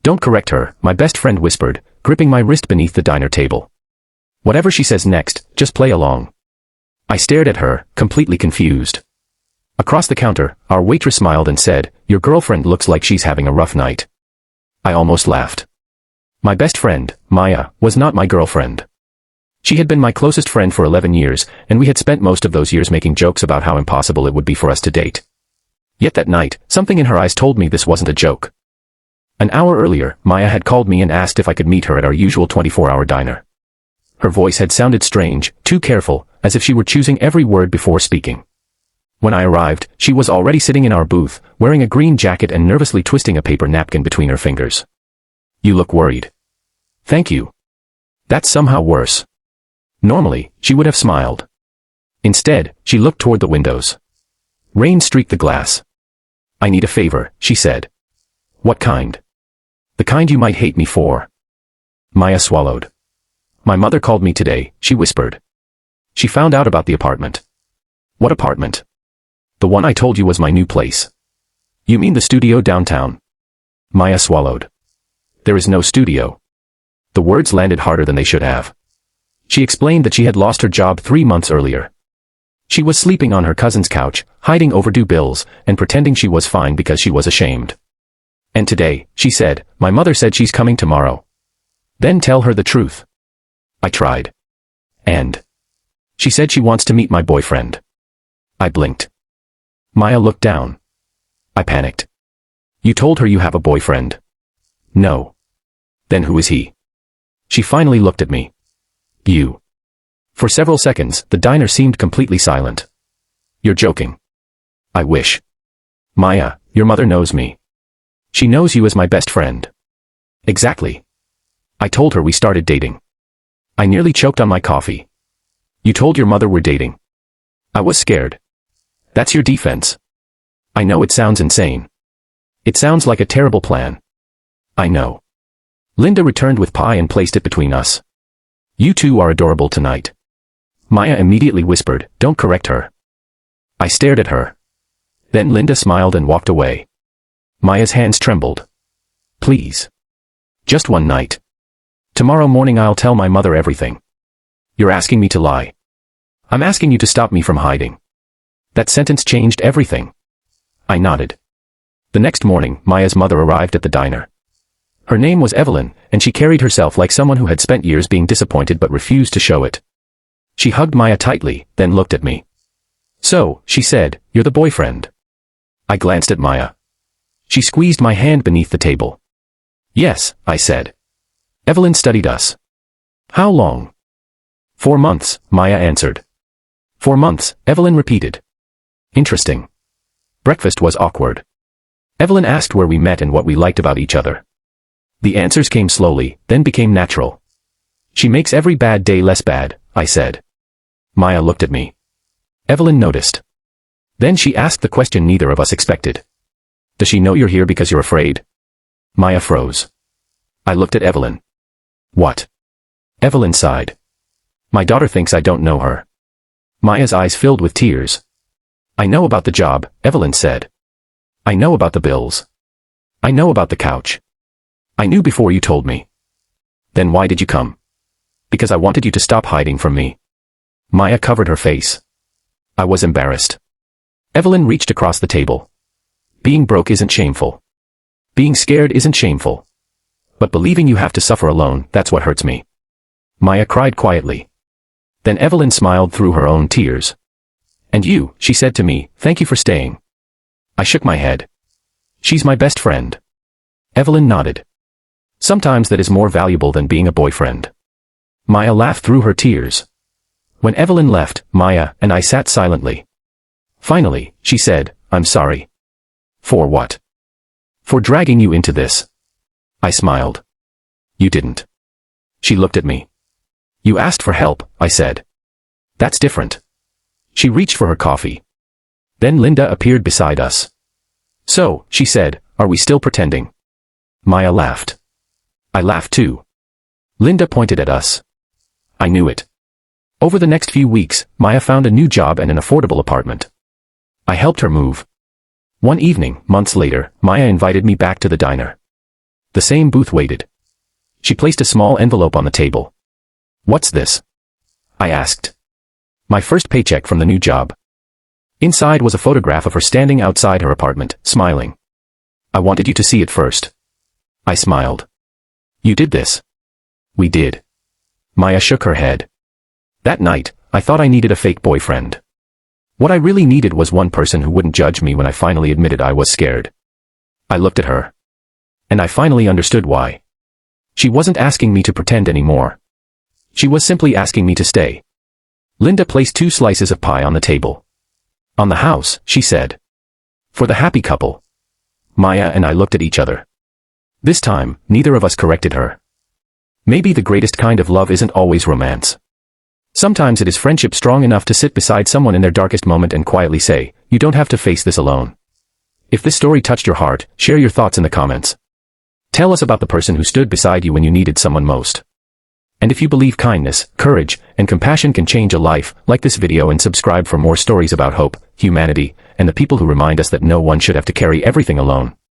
Don't correct her, my best friend whispered, gripping my wrist beneath the diner table. Whatever she says next, just play along. I stared at her, completely confused. Across the counter, our waitress smiled and said, "Your girlfriend looks like she's having a rough night." I almost laughed. My best friend, Maya, was not my girlfriend. She had been my closest friend for 11 years, and we had spent most of those years making jokes about how impossible it would be for us to date. Yet that night, something in her eyes told me this wasn't a joke. An hour earlier, Maya had called me and asked if I could meet her at our usual 24-hour diner. Her voice had sounded strange, too careful, as if she were choosing every word before speaking. When I arrived, she was already sitting in our booth, wearing a green jacket and nervously twisting a paper napkin between her fingers. "You look worried." "Thank you." That's somehow worse. Normally, she would have smiled. Instead, she looked toward the windows. Rain streaked the glass. "I need a favor," she said. "What kind?" "The kind you might hate me for." Maya swallowed. "My mother called me today," she whispered. "She found out about the apartment." "What apartment?" "The one I told you was my new place." "You mean the studio downtown?" Maya swallowed. "There is no studio." The words landed harder than they should have. She explained that she had lost her job 3 months earlier. She was sleeping on her cousin's couch, hiding overdue bills, and pretending she was fine because she was ashamed. "And today," she said, "my mother said she's coming tomorrow." "Then tell her the truth." I tried. "And?" "She said she wants to meet my boyfriend." I blinked. Maya looked down. I panicked. "You told her you have a boyfriend?" "No." "Then who is he?" She finally looked at me. "You." For several seconds, the diner seemed completely silent. "You're joking." "I wish." "Maya, your mother knows me." "She knows you as my best friend." "Exactly." I told her we started dating. I nearly choked on my coffee. "You told your mother we're dating." I was scared. "That's your defense." "I know it sounds insane. It sounds like a terrible plan." "I know." Linda returned with pie and placed it between us. "You two are adorable tonight." Maya immediately whispered, "Don't correct her." I stared at her. Then Linda smiled and walked away. Maya's hands trembled. "Please. Just one night. Tomorrow morning I'll tell my mother everything." "You're asking me to lie." "I'm asking you to stop me from hiding." That sentence changed everything. I nodded. The next morning, Maya's mother arrived at the diner. Her name was Evelyn, and she carried herself like someone who had spent years being disappointed but refused to show it. She hugged Maya tightly, then looked at me. "So," she said, "you're the boyfriend." I glanced at Maya. She squeezed my hand beneath the table. "Yes," I said. Evelyn studied us. "How long?" 4 months, Maya answered. 4 months, Evelyn repeated. Interesting. Breakfast was awkward. Evelyn asked where we met and what we liked about each other. The answers came slowly, then became natural. "She makes every bad day less bad," I said. Maya looked at me. Evelyn noticed. Then she asked the question neither of us expected. "Does she know you're here because you're afraid?" Maya froze. I looked at Evelyn. "What?" Evelyn sighed. "My daughter thinks I don't know her." Maya's eyes filled with tears. "I know about the job," Evelyn said. "I know about the bills. I know about the couch. I knew before you told me." "Then why did you come?" "Because I wanted you to stop hiding from me." Maya covered her face. I was embarrassed. Evelyn reached across the table. "Being broke isn't shameful. Being scared isn't shameful. But believing you have to suffer alone, that's what hurts me." Maya cried quietly. Then Evelyn smiled through her own tears. "And you," she said to me, "thank you for staying." I shook my head. "She's my best friend." Evelyn nodded. "Sometimes that is more valuable than being a boyfriend." Maya laughed through her tears. When Evelyn left, Maya and I sat silently. Finally, she said, "I'm sorry." "For what?" "For dragging you into this." I smiled. "You didn't." She looked at me. "You asked for help," I said. "That's different." She reached for her coffee. Then Linda appeared beside us. "So," she said, "are we still pretending?" Maya laughed. I laughed too. Linda pointed at us. I knew it. Over the next few weeks, Maya found a new job and an affordable apartment. I helped her move. One evening, months later, Maya invited me back to the diner. The same booth waited. She placed a small envelope on the table. "What's this?" I asked. "My first paycheck from the new job." Inside was a photograph of her standing outside her apartment, smiling. "I wanted you to see it first." I smiled. "You did this?" "We did." Maya shook her head. That night, I thought I needed a fake boyfriend. What I really needed was one person who wouldn't judge me when I finally admitted I was scared. I looked at her. And I finally understood why. She wasn't asking me to pretend anymore. She was simply asking me to stay. Linda placed 2 slices of pie on the table. "On the house," she said. "For the happy couple." Maya and I looked at each other. This time, neither of us corrected her. Maybe the greatest kind of love isn't always romance. Sometimes it is friendship strong enough to sit beside someone in their darkest moment and quietly say, "You don't have to face this alone." If this story touched your heart, share your thoughts in the comments. Tell us about the person who stood beside you when you needed someone most. And if you believe kindness, courage, and compassion can change a life, like this video and subscribe for more stories about hope, humanity, and the people who remind us that no one should have to carry everything alone.